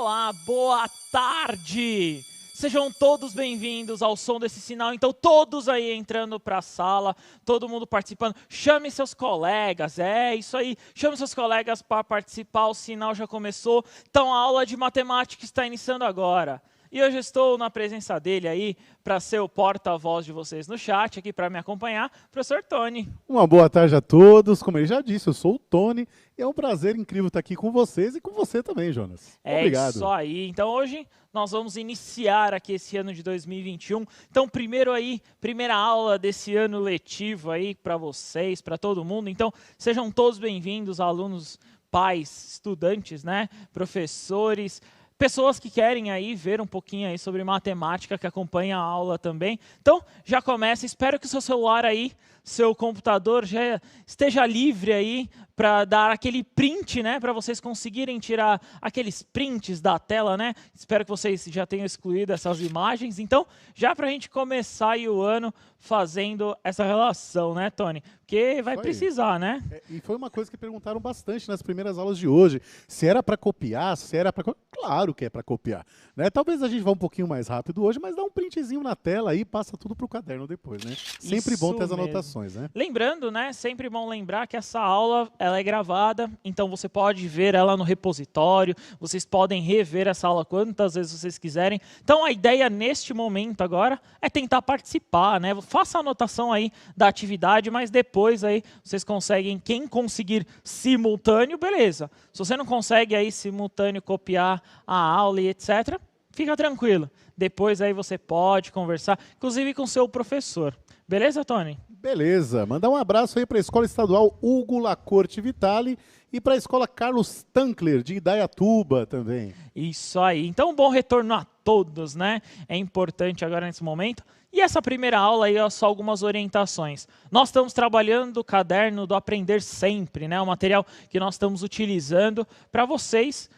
Olá, boa tarde! Sejam todos bem-vindos ao som desse sinal. Então, todos aí entrando para a sala, todo mundo participando. Chame seus colegas, isso aí. Chame seus colegas para participar, o sinal já começou. Então, a aula de matemática está iniciando agora. E hoje estou na presença dele aí, para ser o porta-voz de vocês no chat, aqui para me acompanhar, professor Tony. Uma boa tarde a todos. Como ele já disse, eu sou o Tony e é um prazer incrível estar aqui com vocês e com você também, Jonas. Obrigado. É isso aí. Então hoje nós vamos iniciar aqui esse ano de 2021. Então primeira aula desse ano letivo aí para vocês, para todo mundo. Então sejam todos bem-vindos, alunos, pais, estudantes, né, professores, pessoas que querem aí ver um pouquinho aí sobre matemática, que acompanham a aula também. Então, já começa. Espero que o seu celular aí, seu computador já esteja livre aí para dar aquele print, né? Para vocês conseguirem tirar aqueles prints da tela, né? Espero que vocês já tenham excluído essas imagens. Então, já para a gente começar aí o ano fazendo essa relação, né, Tony? Porque vai precisar, né? E foi uma coisa que perguntaram bastante nas primeiras aulas de hoje. Se era para copiar, se era para... Claro que é para copiar, né? Talvez a gente vá um pouquinho mais rápido hoje, mas dá um printzinho na tela aí e passa tudo para o caderno depois, né? Sempre bom ter as anotações, né? Lembrando, né? Sempre bom lembrar que essa aula ela é gravada, então você pode ver ela no repositório, vocês podem rever essa aula quantas vezes vocês quiserem. Então a ideia neste momento agora é tentar participar, né? Faça a anotação aí da atividade, mas depois aí vocês conseguem, quem conseguir simultâneo, beleza. Se você não consegue aí simultâneo copiar a aula e etc., fica tranquilo. Depois aí você pode conversar, inclusive com o seu professor. Beleza, Tony? Beleza. Mandar um abraço aí para a Escola Estadual Hugo Lacorte Vitale e para a Escola Carlos Tankler, de Indaiatuba também. Isso aí. Então, bom retorno a todos, né? É importante agora nesse momento. E essa primeira aula aí, só algumas orientações. Nós estamos trabalhando o caderno do Aprender Sempre, né? O material que nós estamos utilizando para vocês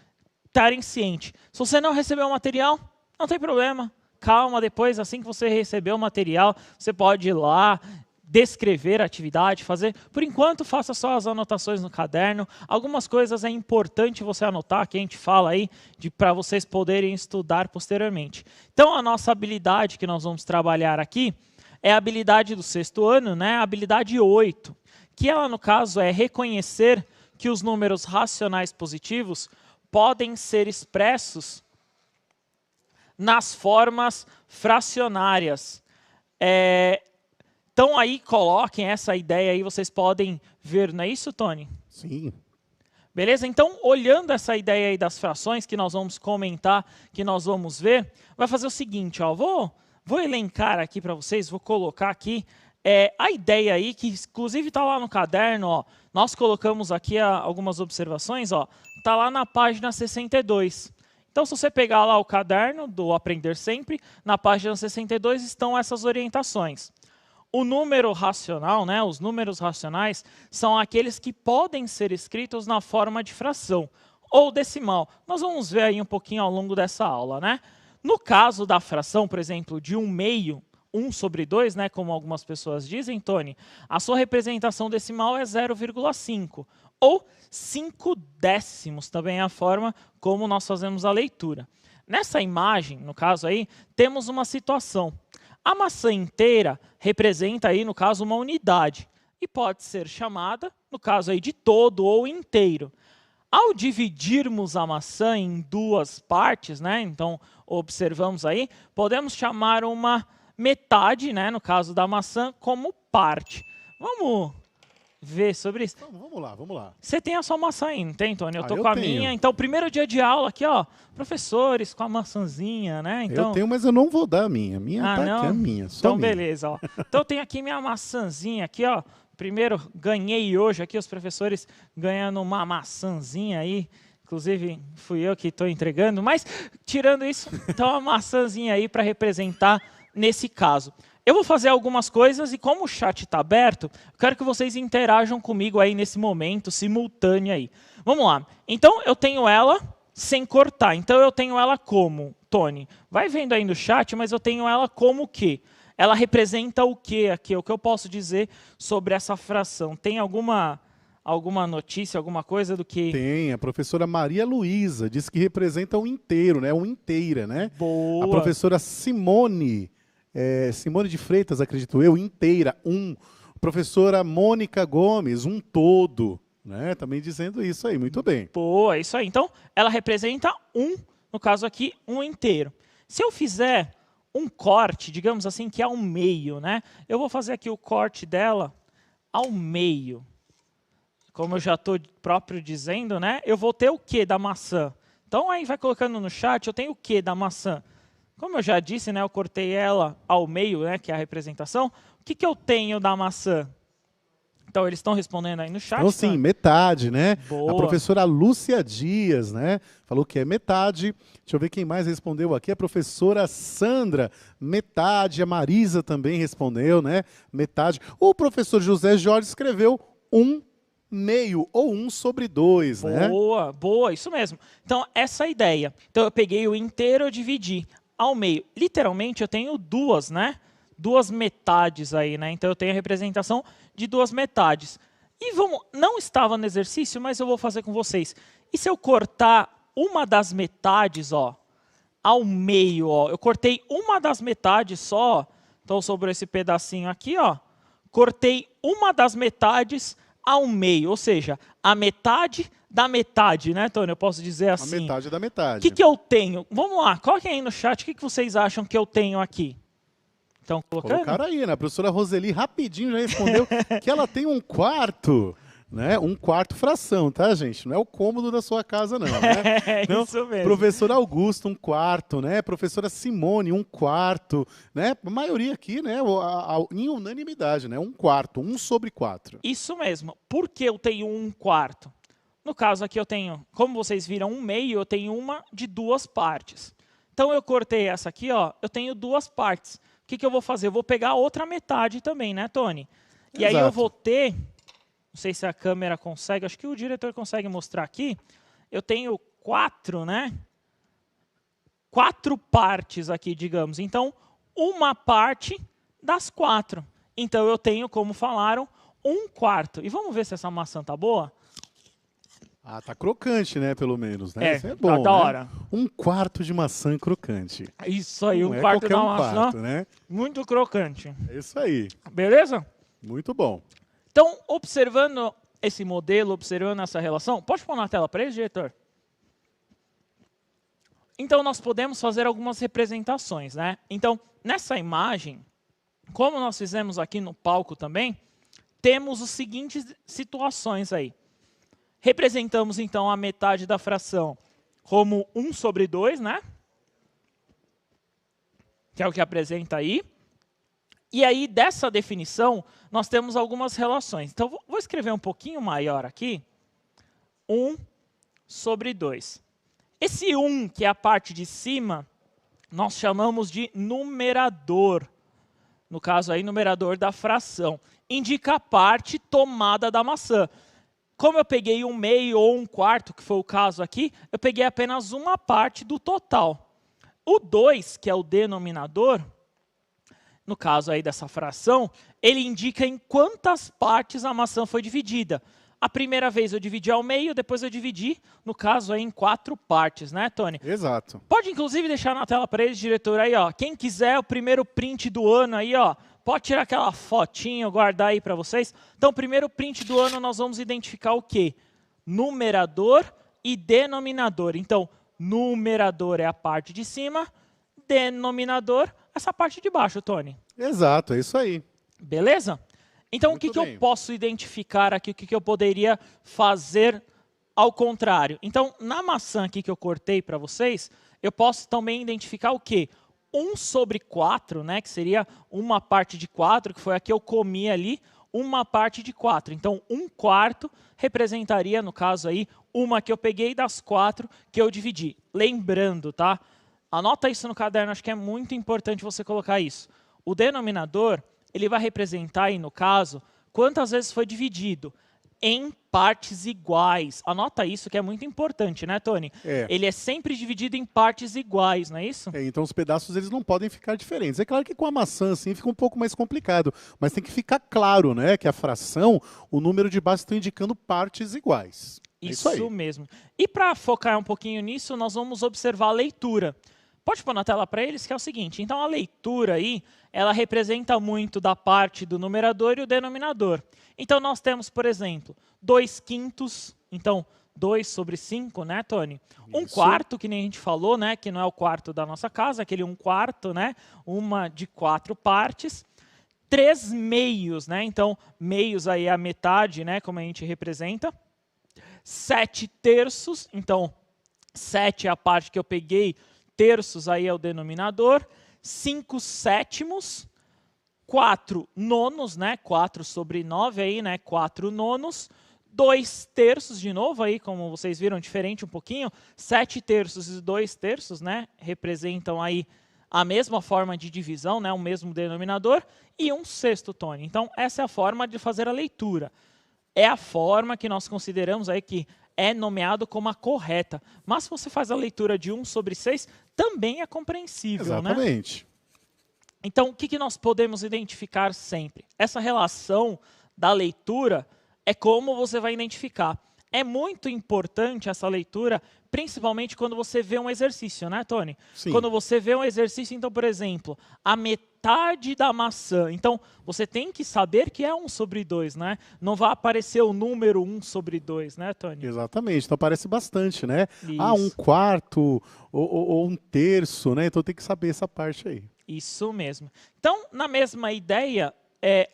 estarem cientes. Se você não recebeu o material, não tem problema. Calma, depois, assim que você receber o material, você pode ir lá, descrever a atividade, fazer. Por enquanto, faça só as anotações no caderno. Algumas coisas é importante você anotar, que a gente fala aí, para vocês poderem estudar posteriormente. Então, a nossa habilidade que nós vamos trabalhar aqui é a habilidade do sexto ano, né? A habilidade 8, que ela, no caso, é reconhecer que os números racionais positivos podem ser expressos nas formas fracionárias. Então aí coloquem essa ideia aí, vocês podem ver, não é isso, Tony? Sim. Beleza? Então, olhando essa ideia aí das frações que nós vamos comentar, que nós vamos ver, vai fazer o seguinte, ó, vou elencar aqui para vocês, vou colocar aqui a ideia aí, que inclusive está lá no caderno, ó, nós colocamos aqui algumas observações, ó, está lá na página 62. Então, se você pegar lá o caderno do Aprender Sempre, na página 62 estão essas orientações. O número racional, né, os números racionais, são aqueles que podem ser escritos na forma de fração ou decimal. Nós vamos ver aí um pouquinho ao longo dessa aula, né? No caso da fração, por exemplo, de 1/2, 1/2, né, como algumas pessoas dizem, Tony, a sua representação decimal é 0,5. Ou 5/10, também é a forma como nós fazemos a leitura. Nessa imagem, no caso aí, temos uma situação. A maçã inteira representa aí, no caso, uma unidade. E pode ser chamada, no caso aí, de todo ou inteiro. Ao dividirmos a maçã em duas partes, né, então observamos aí, podemos chamar uma metade, né, no caso da maçã, como parte. Vamos ver sobre isso? Então, vamos lá. Você tem a sua maçã aí, não tem, Tony? Eu tô com a tenho. minha. Então, primeiro dia de aula aqui, ó, professores com a maçãzinha, né? Então, eu tenho, mas eu não vou dar a minha. A minha tá não? aqui, a minha. Só então, minha. beleza, ó. Então, eu tenho aqui minha maçãzinha aqui, ó. Primeiro, ganhei hoje aqui, os professores ganhando uma maçãzinha aí. Inclusive, fui eu que estou entregando. Mas, tirando isso, então, uma maçãzinha aí para representar nesse caso. Eu vou fazer algumas coisas e como o chat está aberto, eu quero que vocês interajam comigo aí nesse momento, simultâneo aí. Vamos lá. Então, eu tenho ela sem cortar. Então, eu tenho ela como, Tony? Vai vendo aí no chat, mas eu tenho ela como o quê? Ela representa o quê aqui? O que eu posso dizer sobre essa fração? Tem alguma alguma notícia, alguma coisa do que... Tem, a professora Maria Luísa diz que representa um inteiro, né? Um inteira, né? Boa. A professora Simone de Freitas, acredito eu, inteira, um. Professora Mônica Gomes, um todo, né? Também dizendo isso aí, muito bem. Boa, isso aí. Então, ela representa um, no caso aqui, um inteiro. Se eu fizer um corte, digamos assim, que é ao meio, né? Eu vou fazer aqui o corte dela ao meio. Como eu já estou próprio dizendo, né? Eu vou ter o quê da maçã? Então, aí vai colocando no chat, eu tenho o quê da maçã? Como eu já disse, né? Eu cortei ela ao meio, né? Que é a representação. O que eu tenho da maçã? Então, eles estão respondendo aí no chat. Então, sim, metade, né? Boa. A professora Lúcia Dias, né? Falou que é metade. Deixa eu ver quem mais respondeu aqui. A professora Sandra, metade. A Marisa também respondeu, né? Metade. O professor José Jorge escreveu meio ou 1/2, né? Boa, boa, isso mesmo. Então, essa é a ideia. Então, eu peguei o inteiro e dividi ao meio. Literalmente, eu tenho duas, né? Duas metades aí, né? Então, eu tenho a representação de duas metades. E não estava no exercício, mas eu vou fazer com vocês. E se eu cortar uma das metades, ó, ao meio, ó, eu cortei uma das metades só, então sobrou esse pedacinho aqui, ó, cortei uma das metades ao meio, ou seja, a metade da metade, né, Tony? Eu posso dizer assim. A metade da metade. O que eu tenho? Vamos lá, coloquem aí no chat o que vocês acham que eu tenho aqui. Então, colocaram aí, né? A professora Roseli rapidinho já respondeu que ela tem um quarto, né? Um quarto fração, tá, gente? Não é o cômodo da sua casa, não, né? É isso mesmo. Professor Augusto, um quarto, né? Professora Simone, um quarto, né? A maioria aqui, né? Em unanimidade, né? Um quarto, 1/4. Isso mesmo. Por que eu tenho um quarto? No caso aqui eu tenho, como vocês viram, um meio, eu tenho uma de duas partes. Então eu cortei essa aqui, ó, eu tenho duas partes. O que eu vou fazer? Eu vou pegar a outra metade também, né, Tony? E aí eu vou ter, não sei se a câmera consegue, acho que o diretor consegue mostrar aqui, eu tenho 4, né? 4 partes aqui, digamos. Então, uma parte das 4. Então, eu tenho, como falaram, 1/4. E vamos ver se essa maçã tá boa? Ah, tá crocante, né, pelo menos, né? Isso é tá bom, da né? hora. 1/4 de maçã crocante. Isso aí, Não 1/4 da maçã, quarto, né? muito crocante. É isso aí. Beleza? Muito bom. Então, observando esse modelo, observando essa relação, pode pôr na tela para eles, diretor? Então, nós podemos fazer algumas representações, né? Então, nessa imagem, como nós fizemos aqui no palco também, temos as seguintes situações aí. Representamos, então, a metade da fração como 1/2, né? Que é o que apresenta aí. E aí, dessa definição, nós temos algumas relações. Então, vou escrever um pouquinho maior aqui. 1/2. Esse 1, que é a parte de cima, nós chamamos de numerador. No caso aí, numerador da fração. Indica a parte tomada da maçã. Como eu peguei 1/2 ou 1/4, que foi o caso aqui, eu peguei apenas uma parte do total. O 2, que é o denominador, no caso aí dessa fração, ele indica em quantas partes a maçã foi dividida. A primeira vez eu dividi ao meio, depois eu dividi, no caso aí, em 4 partes, né, Tony? Exato. Pode, inclusive, deixar na tela para eles, diretor, aí, ó. Quem quiser o primeiro print do ano aí, ó, pode tirar aquela fotinho, guardar aí para vocês. Então, primeiro print do ano, nós vamos identificar o quê? Numerador e denominador. Então, numerador é a parte de cima, denominador, essa parte de baixo, Tony. Exato, é isso aí. Beleza? Então, Muito o que bem. eu posso identificar aqui, o que eu poderia fazer ao contrário? Então, na maçã aqui que eu cortei para vocês, eu posso também identificar o quê? 1/4, né, que seria uma parte de 4, que foi a que eu comi ali, uma parte de 4. Então, 1/4 representaria, no caso aí, uma que eu peguei das 4 que eu dividi. Lembrando, tá? Anota isso no caderno, acho que é muito importante você colocar isso. O denominador, ele vai representar aí, no caso, quantas vezes foi dividido em partes iguais. Anota isso que é muito importante, né, Tony? É. Ele é sempre dividido em partes iguais, não é isso? Então os pedaços eles não podem ficar diferentes. É claro que com a maçã assim fica um pouco mais complicado, mas tem que ficar claro, né, que a fração, o número de bases estão indicando partes iguais. Isso aí. mesmo. E para focar um pouquinho nisso, nós vamos observar a leitura. Pode pôr na tela para eles, que é o seguinte. Então, a leitura aí, ela representa muito da parte do numerador e o denominador. Então, nós temos, por exemplo, 2/5. Então, 2 sobre 5, né, Tony? Isso. 1/4, que nem a gente falou, né? Que não é o quarto da nossa casa, aquele 1/4, né? Uma de 4 partes. 3 meios, né? Então, meios aí é a metade, né? Como a gente representa. 7 terços, então 7 é a parte que eu peguei, terços aí é o denominador, 5 sétimos, 4 nonos, né? 4 sobre 9 aí, né? 4 nonos, 2 terços de novo aí, como vocês viram, diferente um pouquinho, 7 terços e 2 terços, né? Representam aí a mesma forma de divisão, né? O mesmo denominador, e 1/6, Tony. Então, essa é a forma de fazer a leitura. É a forma que nós consideramos aí que é nomeado como a correta. Mas se você faz a leitura de 1 sobre 6, também é compreensível, Exatamente. né? Então, o que nós podemos identificar sempre? Essa relação da leitura é como você vai identificar. É muito importante essa leitura, principalmente quando você vê um exercício, né, Tony? Sim. Quando você vê um exercício, então, por exemplo, a metade da maçã. Então, você tem que saber que é 1 sobre 2, né? Não vai aparecer o número 1 sobre 2, né, Tony? Exatamente, então aparece bastante, né? Isso. 1/4 ou 1/3, né? Então tem que saber essa parte aí. Isso mesmo. Então, na mesma ideia,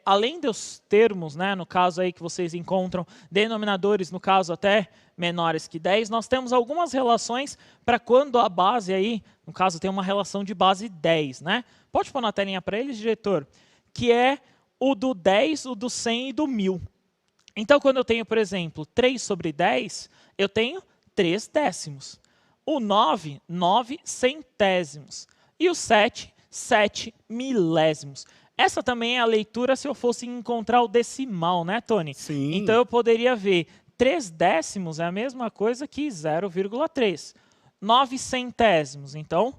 além dos termos, né, no caso aí que vocês encontram, denominadores, no caso até menores que 10, nós temos algumas relações para quando a base aí, no caso tem uma relação de base 10, né? Pode pôr na telinha para eles, diretor? Que é o do 10, o do 100 e do 1000. Então, quando eu tenho, por exemplo, 3 sobre 10, eu tenho 3 décimos. O 9, 9 centésimos. E o 7, 7 milésimos. Essa também é a leitura se eu fosse encontrar o decimal, né, Tony? Sim. Então eu poderia ver 3 décimos é a mesma coisa que 0,3. 9 centésimos, então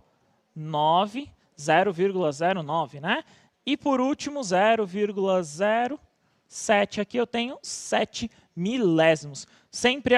9, 0,09, né? E por último 0,07, aqui eu tenho 7 milésimos. Sempre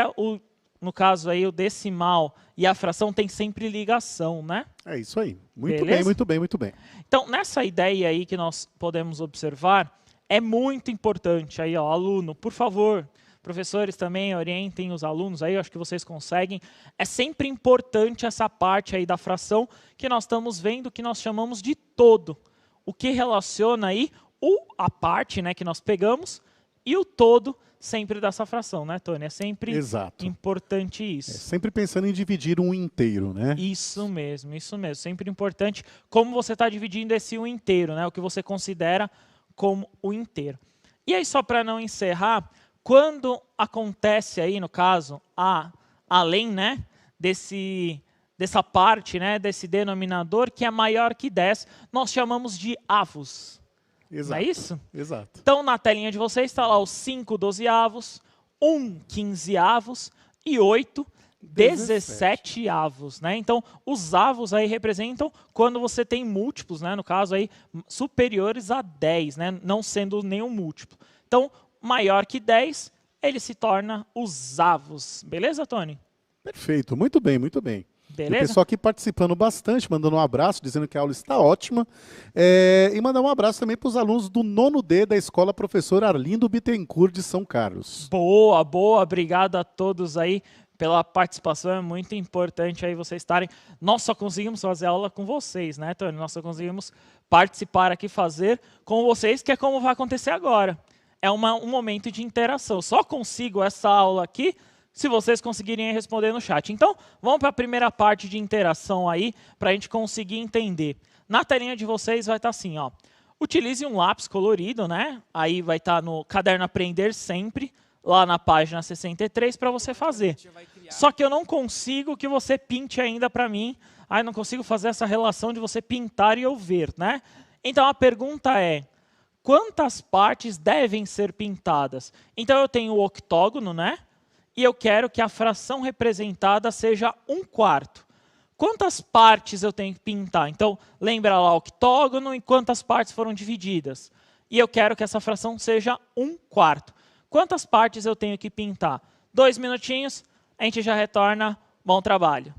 no caso aí o decimal e a fração tem sempre ligação, né? É isso aí. Muito Beleza? bem, muito bem, muito bem. Então, nessa ideia aí que nós podemos observar, é muito importante aí, ó, aluno, por favor, professores também orientem os alunos aí, eu acho que vocês conseguem. É sempre importante essa parte aí da fração que nós estamos vendo, que nós chamamos de todo. O que relaciona aí a parte, né, que nós pegamos e o todo sempre dessa fração, né, Tony? É sempre Exato. importante isso. Sempre pensando em dividir um inteiro, né? Isso mesmo, isso mesmo. Sempre importante como você está dividindo esse um inteiro, né? O que você considera como o inteiro. E aí, só para não encerrar, quando acontece aí, no caso, além, né, dessa parte, né, desse denominador que é maior que 10, nós chamamos de avos. Exato. Não é isso? Exato. Então, na telinha de vocês está lá os 5 dozeavos, 1 quinzeavos e 8 17avos, né? Então, os avos aí representam quando você tem múltiplos, né? No caso aí, superiores a 10, né? Não sendo nenhum múltiplo. Então, maior que 10, ele se torna os avos. Beleza, Tony? Perfeito. Muito bem, muito bem. Beleza? O pessoal aqui participando bastante, mandando um abraço, dizendo que a aula está ótima. E mandar um abraço também para os alunos do 9º D da Escola Professor Arlindo Bittencourt de São Carlos. Boa, boa. Obrigado a todos aí pela participação. É muito importante aí vocês estarem. Nós só conseguimos fazer aula com vocês, né, Tony? Nós só conseguimos participar aqui, fazer com vocês, que é como vai acontecer agora. É um momento de interação. Eu só consigo essa aula aqui se vocês conseguirem responder no chat. Então, vamos para a primeira parte de interação aí, para a gente conseguir entender. Na telinha de vocês vai estar assim, ó. Utilize um lápis colorido, né? Aí vai estar no Caderno Aprender Sempre, lá na página 63, para você fazer. Só que eu não consigo que você pinte ainda para mim. Não consigo fazer essa relação de você pintar e eu ver, né? Então, a pergunta é, quantas partes devem ser pintadas? Então eu tenho o octógono, né? E eu quero que a fração representada seja 1/4. Quantas partes eu tenho que pintar? Então, lembra lá o octógono e quantas partes foram divididas. E eu quero que essa fração seja 1/4. Quantas partes eu tenho que pintar? 2 minutinhos, a gente já retorna. Bom trabalho.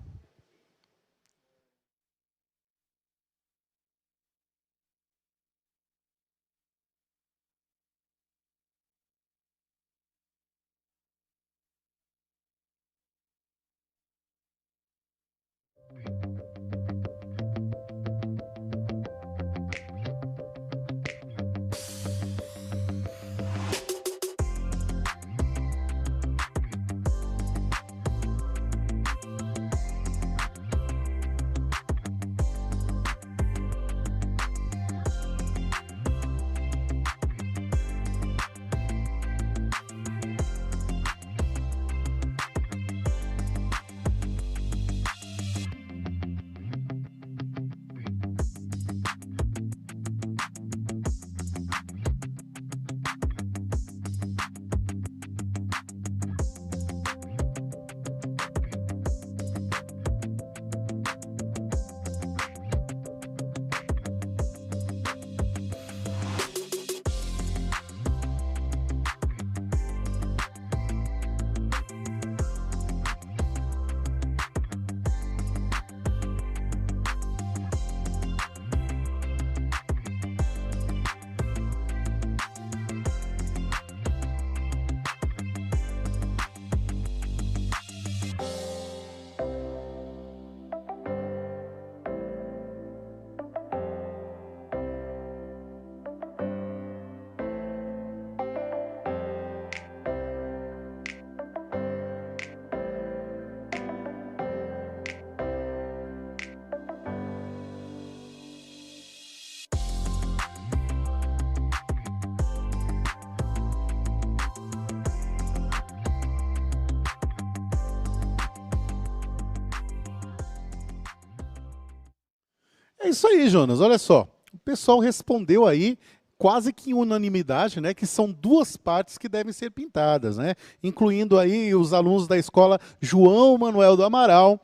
É isso aí, Jonas. Olha só. O pessoal respondeu aí quase que em unanimidade, né, que são 2 partes que devem ser pintadas, né, incluindo aí os alunos da escola João Manuel do Amaral.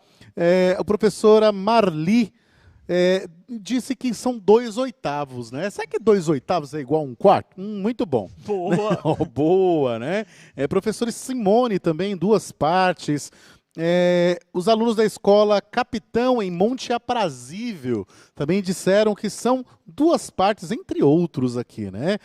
A professora Marli disse que são 2/8, né? Será que 2/8 é igual a 1/4? Muito bom. Boa. Oh, boa, né? Professora Simone também, 2 partes. Os alunos da escola Capitão, em Monte Aprazível, também disseram que são 2 partes, entre outros aqui, né?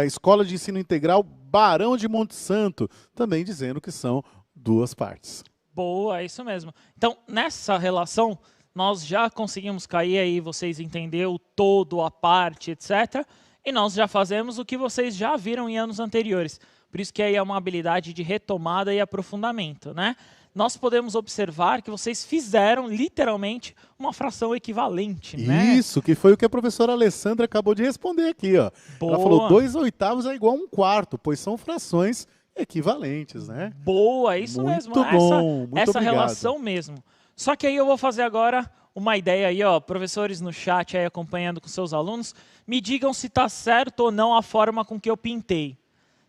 A Escola de Ensino Integral Barão de Monte Santo, também dizendo que são 2 partes. Boa, é isso mesmo. Então, nessa relação, nós já conseguimos cair aí, vocês entenderam o todo, a parte, etc. E nós já fazemos o que vocês já viram em anos anteriores. Por isso que aí é uma habilidade de retomada e aprofundamento, né? Nós podemos observar que vocês fizeram, literalmente, uma fração equivalente, né? Isso, que foi o que a professora Alessandra acabou de responder aqui, ó. Boa. Ela falou 2/8 é igual a 1/4, pois são frações equivalentes, né? Boa, isso mesmo. Muito bom, muito essa obrigado. relação mesmo. Só que aí eu vou fazer agora uma ideia aí, ó, professores no chat aí acompanhando com seus alunos, me digam se está certo ou não a forma com que eu pintei.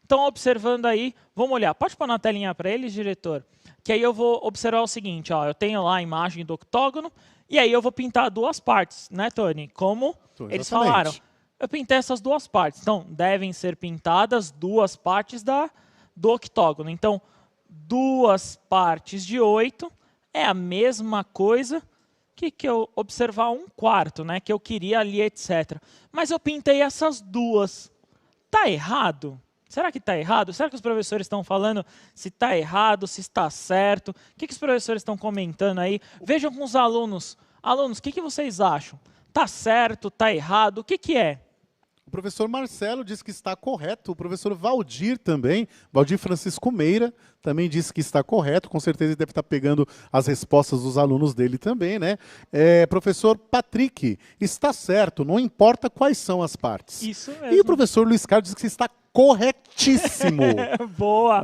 Então, observando aí, vamos olhar. Pode pôr na telinha para eles, diretor? Que aí eu vou observar o seguinte, ó, eu tenho lá a imagem do octógono, e aí eu vou pintar 2 partes, né, Tony? Como eles falaram. Eu pintei essas 2 partes. Então, devem ser pintadas 2 partes do octógono. Então, 2 partes de 8 é a mesma coisa que eu observar 1/4, né? Que eu queria ali, etc. Mas eu pintei essas 2. Tá errado? Será que está errado? Será que os professores estão falando se está errado, se está certo? O que os professores estão comentando aí? Vejam com os alunos. Alunos, o que vocês acham? Está certo? Está errado? O que é? O professor Marcelo disse que está correto. O professor Valdir também, Valdir Francisco Meira, também disse que está correto. Com certeza ele deve estar pegando as respostas dos alunos dele também, né? Professor Patrick, está certo, não importa quais são as partes. Isso mesmo. E o professor Luiz Carlos disse que está corretíssimo. Boa,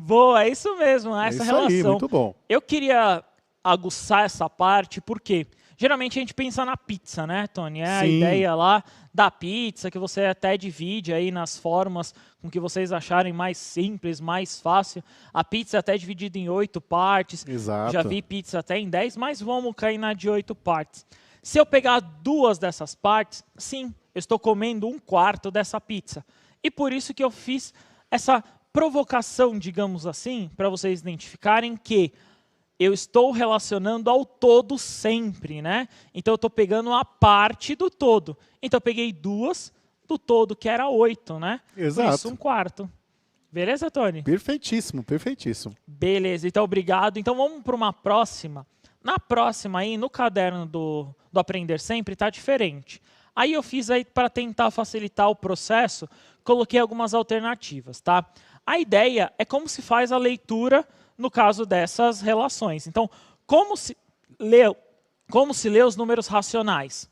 boa, é isso mesmo, essa isso relação. Aí, muito bom. Eu queria aguçar essa parte, porque Geralmente a gente pensa na pizza, né, Tony? É a Sim. ideia lá da pizza, que você até divide aí nas formas com que vocês acharem mais simples, mais fácil. A pizza é até dividida em 8 partes. Exato. Já vi pizza até em 10, mas vamos cair na de 8 partes. Se eu pegar 2 dessas partes, sim, eu estou comendo 1/4 dessa pizza. E por isso que eu fiz essa provocação, digamos assim, para vocês identificarem que eu estou relacionando ao todo sempre, né? Então, eu estou pegando a parte do todo. Então, eu peguei 2 do todo, que era 8, né? Exato. Por isso, 1/4. Beleza, Tony? Perfeitíssimo, perfeitíssimo. Beleza, então obrigado. Então, vamos para uma próxima. Na próxima aí, no caderno do Aprender Sempre, está diferente. Aí, eu fiz aí para tentar facilitar o processo, coloquei algumas alternativas, tá? A ideia é como se faz a leitura no caso dessas relações. Então, como se lê os números racionais?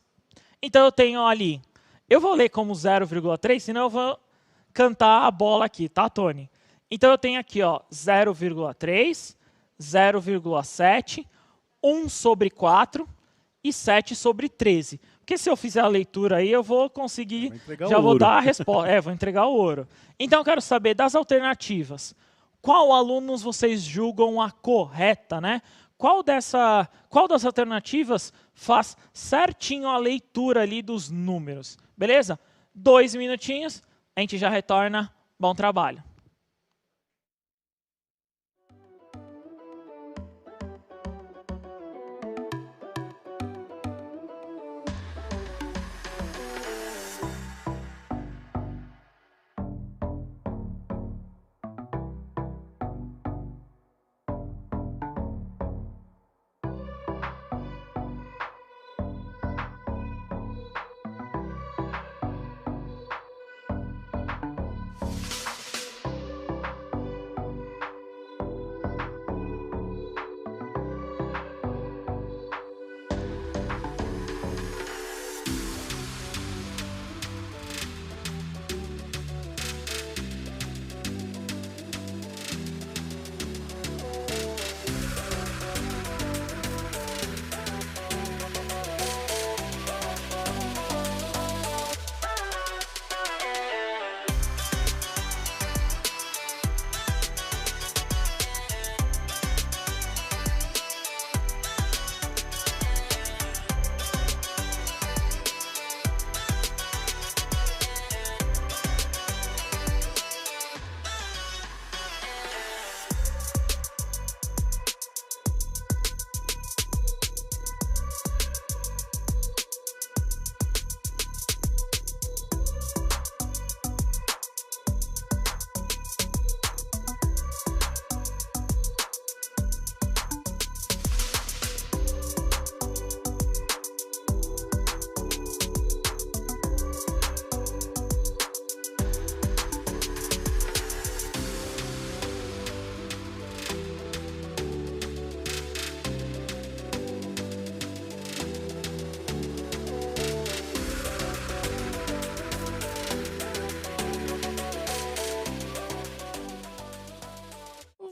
Então, eu tenho ali, eu vou ler como 0,3, senão eu vou cantar a bola aqui, tá, Tony? Então, eu tenho aqui, ó, 0,3, 0,7, 1/4 e 7/13. Porque se eu fizer a leitura aí, eu vou conseguir, já vou dar a resposta. Vou entregar o ouro. Então, eu quero saber das alternativas. Qual alunos vocês julgam a correta, né? Qual das alternativas faz certinho a leitura ali dos números? Beleza? 2 minutinhos, a gente já retorna. Bom trabalho.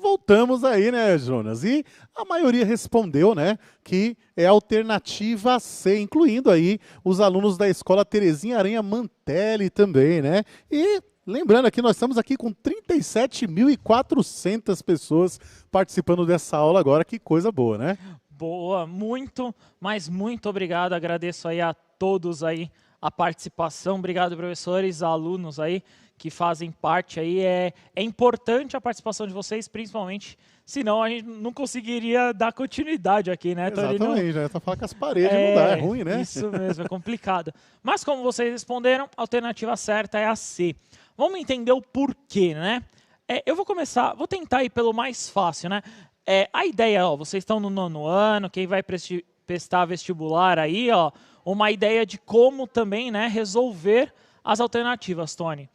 Voltamos aí, né, Jonas? E a maioria respondeu, né, que é a alternativa C, incluindo aí os alunos da escola Terezinha Aranha Mantelli também, né? E lembrando aqui, nós estamos aqui com 37.400 pessoas participando dessa aula agora, que coisa boa, né? Boa, muito, mas muito obrigado, agradeço aí a todos aí a participação, obrigado professores, alunos aí que fazem parte aí, é importante a participação de vocês, principalmente, senão a gente não conseguiria dar continuidade aqui, né, Tony? Exatamente, já tá falando que as paredes não dá, é ruim, né? Isso mesmo, é complicado. Mas como vocês responderam, a alternativa certa é a C. Vamos entender o porquê, né? Eu vou tentar ir pelo mais fácil, né? A ideia, ó, vocês estão no 9º ano, quem vai prestar vestibular aí, ó, uma ideia de como também, né, resolver as alternativas, Tony.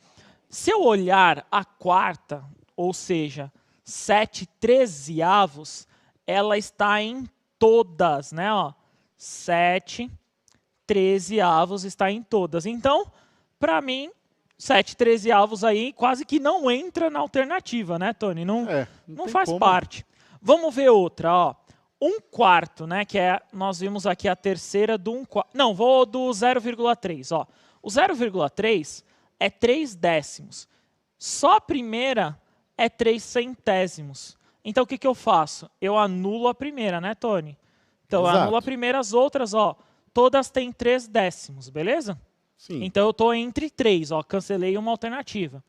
Se eu olhar a quarta, ou seja, 7/13, ela está em todas, né? Ó, 7/13 está em todas. Então, para mim, 7/13 aí quase que não entra na alternativa, né, Tony? Não faz parte. Vamos ver outra, ó. 1 quarto, né? Que é, nós vimos aqui a terceira do 1 quarto. Não, vou do 0,3, ó. O 0,3 é 3 décimos. Só a primeira é 3 centésimos. Então, o que, que eu faço? Eu anulo a primeira, né, Tony? Então, eu anulo a primeira, as outras, ó, todas têm 3 décimos, beleza? Sim. Então, eu estou entre 3, ó, cancelei uma alternativa.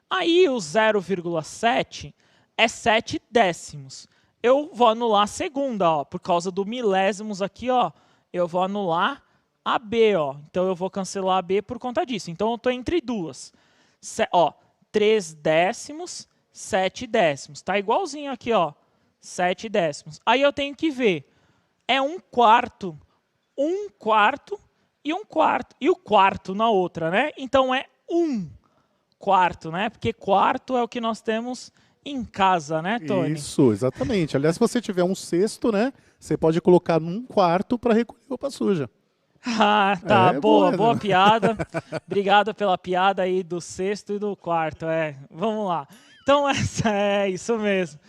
Aí, o 0,7 é 7 décimos. Eu vou anular a segunda, ó, por causa do milésimos aqui, ó, eu vou anular a B, ó. Então, eu vou cancelar a B por conta disso. Então, eu estou entre duas. Ó, 3 décimos, 7 décimos. Tá igualzinho aqui, ó, 7 décimos. Aí, eu tenho que ver. É 1 quarto e 1 quarto. E o quarto na outra, né? Então, é 1 quarto, né? Porque quarto é o que nós temos em casa, né, Tony? Isso, exatamente. Aliás, se você tiver um cesto, né, você pode colocar num quarto para recolher roupa suja. Ah, tá. Boa, né? boa piada. Obrigado pela piada aí do sexto e do quarto. Vamos lá. Então, essa é isso mesmo.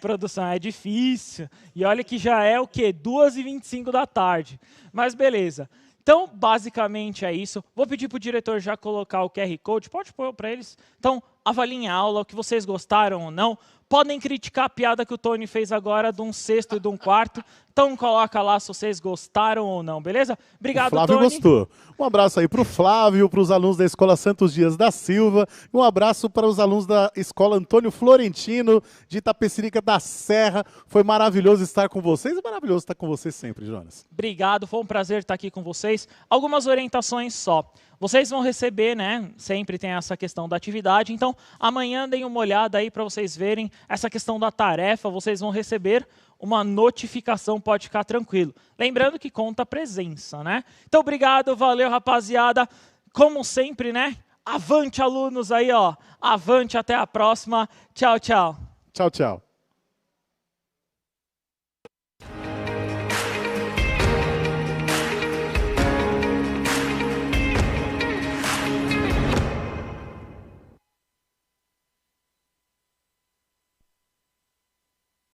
Produção, é difícil. E olha que já é o quê? 2h25 da tarde. Mas beleza. Então, basicamente é isso. Vou pedir para o diretor já colocar o QR Code. Pode pôr para eles. Então, avaliem a aula, o que vocês gostaram ou não. Podem criticar a piada que o Tony fez agora de um sexto e de um quarto. Então, coloca lá se vocês gostaram ou não, beleza? Obrigado, Tony. O Flávio gostou. Um abraço aí para o Flávio, para os alunos da Escola Santos Dias da Silva. E um abraço para os alunos da Escola Antônio Florentino, de Itapecerica da Serra. Foi maravilhoso estar com vocês. É maravilhoso estar com vocês sempre, Jonas. Obrigado, foi um prazer estar aqui com vocês. Algumas orientações só. Vocês vão receber, né? Sempre tem essa questão da atividade. Então, amanhã deem uma olhada aí para vocês verem essa questão da tarefa. Vocês vão receber uma notificação, pode ficar tranquilo. Lembrando que conta a presença, né? Então, obrigado, valeu, rapaziada. Como sempre, né? Avante, alunos aí, ó. Avante, até a próxima. Tchau, tchau. Tchau, tchau.